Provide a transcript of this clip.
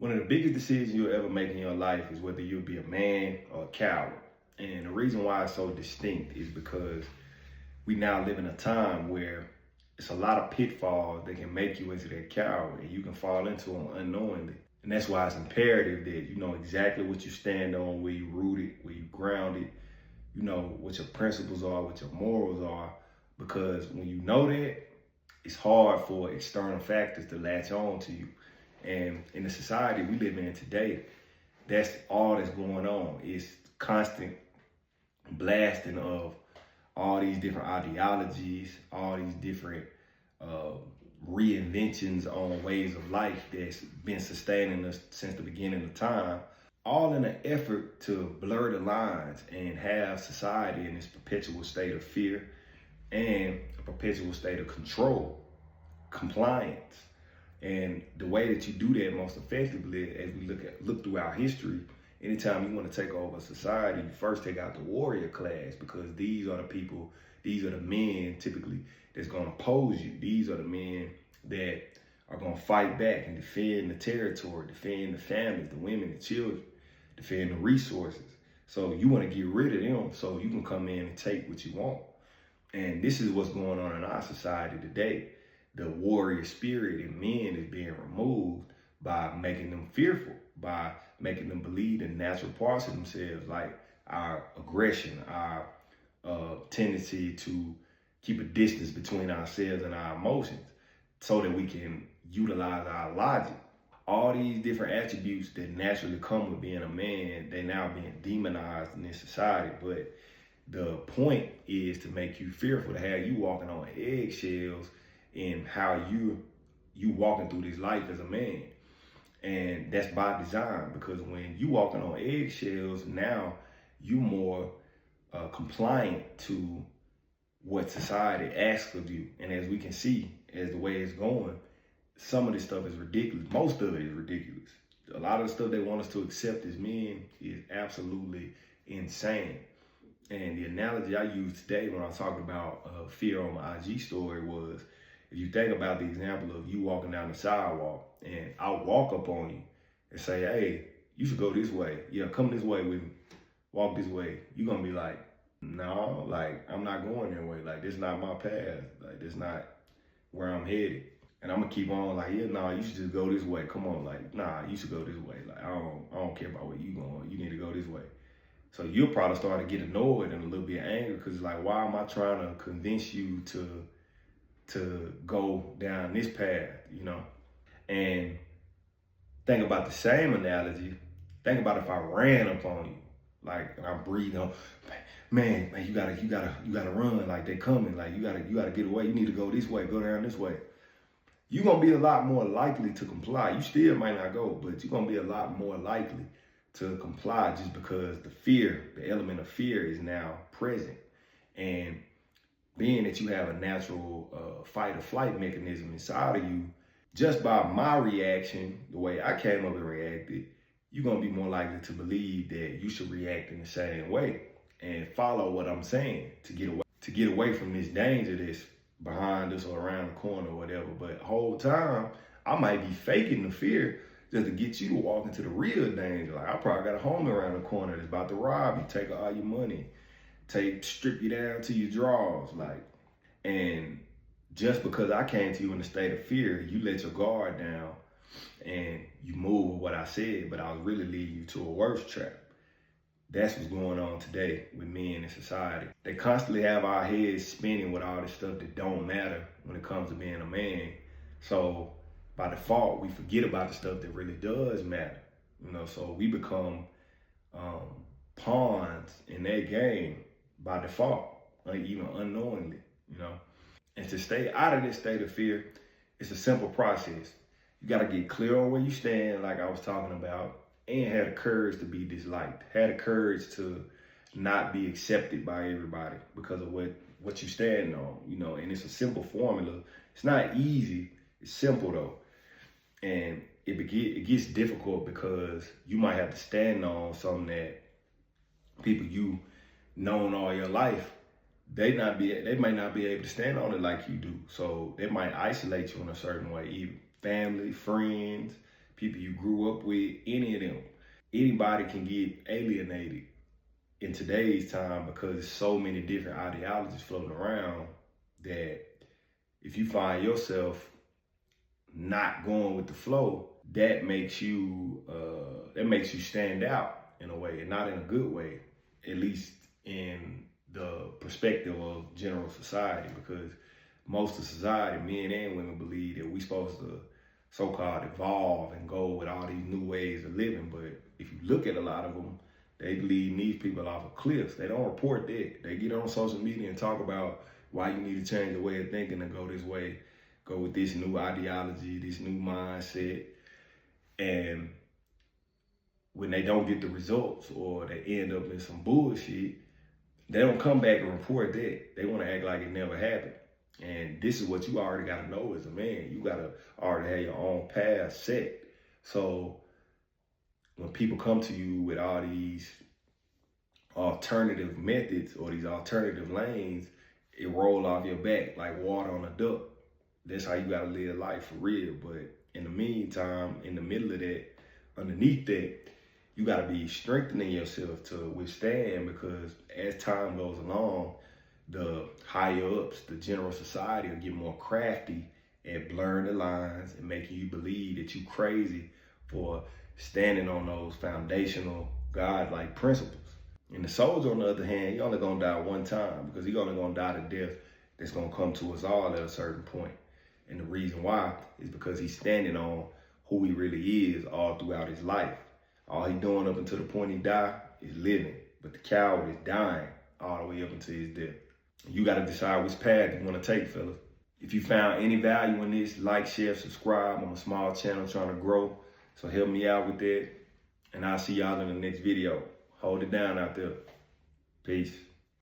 One of the biggest decisions you'll ever make in your life is whether you'll be a man or a coward. And the reason why it's so distinct is because we now live in a time where it's a lot of pitfalls that can make you into that coward and you can fall into them unknowingly. And that's why it's imperative that you know exactly what you stand on, where you rooted, where you grounded, you know what your principles are, what your morals are. Because when you know that, it's hard for external factors to latch on to you. And in the society we live in today, that's all that's going on. It's constant blasting of all these different ideologies, all these different uh, reinventions on ways of life that's been sustaining us since the beginning of time, all in an effort to blur the lines and have society in this perpetual state of fear and a perpetual state of control, compliance. And the way that you do that most effectively, as we look throughout history, anytime you want to take over society, you first take out the warrior class, because these are the people, these are the men typically that's going to oppose you. These are the men that are going to fight back and defend the territory, defend the families, the women, the children, defend the resources. So you want to get rid of them so you can come in and take what you want. And this is what's going on in our society today. The warrior spirit in men is being removed by making them fearful, by making them believe in natural parts of themselves, like our aggression, our tendency to keep a distance between ourselves and our emotions so that we can utilize our logic. All these different attributes that naturally come with being a man, they now being demonized in this society. But the point is to make you fearful, to have you walking on eggshells in how you walking through this life as a man. And that's by design, because when you walking on eggshells, now you more compliant to what society asks of you. And as we can see, as the way it's going, some of this stuff is ridiculous. Most of it is ridiculous. A lot of the stuff they want us to accept as men is absolutely insane. And the analogy I used today when I was talking about fear on my IG story was, if you think about the example of you walking down the sidewalk and I'll walk up on you and say, hey, you should go this way. Yeah, come this way with me. Walk this way. You're going to be like, no, like, I'm not going that way. Like, this is not my path. Like, this is not where I'm headed. And I'm going to keep on like, yeah, nah, you should just go this way. Come on, like, nah, you should go this way. Like, I don't care about where you going. You need to go this way. So you'll probably start to get annoyed and a little bit angry, because it's like, why am I trying to convince you to go down this path, you know? And think about the same analogy. Think about if I ran upon you, like, and I breathe on, man, you gotta run, like they coming, like you gotta get away. You need to go this way, go down this way. You're gonna be a lot more likely to comply. You still might not go, but you're gonna be a lot more likely to comply, just because the fear, the element of fear is now present. And being that you have a natural fight or flight mechanism inside of you, just by my reaction, the way I came up and reacted, you're gonna be more likely to believe that you should react in the same way and follow what I'm saying to get away from this danger that's behind us or around the corner or whatever. But the whole time, I might be faking the fear just to get you to walk into the real danger. Like, I probably got a homie around the corner that's about to rob you, take all your money, strip you down to your drawers, like. And just because I came to you in a state of fear, you let your guard down and you move with what I said, but I was really leading you to a worse trap. That's what's going on today with men in society. They constantly have our heads spinning with all this stuff that don't matter when it comes to being a man. So by default, we forget about the stuff that really does matter. You know, so we become pawns in their game by default, like even unknowingly, you know. And to stay out of this state of fear, it's a simple process. You got to get clear on where you stand, like I was talking about, and have the courage to be disliked. Have the courage to not be accepted by everybody because of what you stand on, you know. And it's a simple formula. It's not easy. It's simple though. And it gets difficult because you might have to stand on something that people you known all your life, they might not be able to stand on it like you do. So they might isolate you in a certain way, even family, friends, people you grew up with, any of them. Anybody can get alienated in today's time because there's so many different ideologies floating around that if you find yourself not going with the flow, that makes you stand out in a way, and not in a good way, at least in the perspective of general society, because most of society, men and women, believe that we supposed to so-called evolve and go with all these new ways of living. But if you look at a lot of them, they lead these people off of cliffs. They don't report that. They get on social media and talk about why you need to change the way of thinking and go this way, go with this new ideology, this new mindset. And when they don't get the results or they end up in some bullshit, they don't come back and report that. They want to act like it never happened. And this is what you already got to know as a man. You got to already have your own path set. So when people come to you with all these alternative methods or these alternative lanes, it roll off your back like water on a duck. That's how you got to live life for real. But in the meantime, in the middle of that, underneath that, you got to be strengthening yourself to withstand, because as time goes along, the higher ups, the general society, will get more crafty at blurring the lines and making you believe that you crazy for standing on those foundational God-like principles. And the soldier, on the other hand, he only gonna die one time, because he only gonna die the death that's gonna come to us all at a certain point. And the reason why is because he's standing on who he really is all throughout his life. All he doing up until the point he die is living. But the coward is dying all the way up until his death. You got to decide which path you want to take, fellas. If you found any value in this, like, share, subscribe. I'm a small channel trying to grow, so help me out with that. And I'll see y'all in the next video. Hold it down out there. Peace.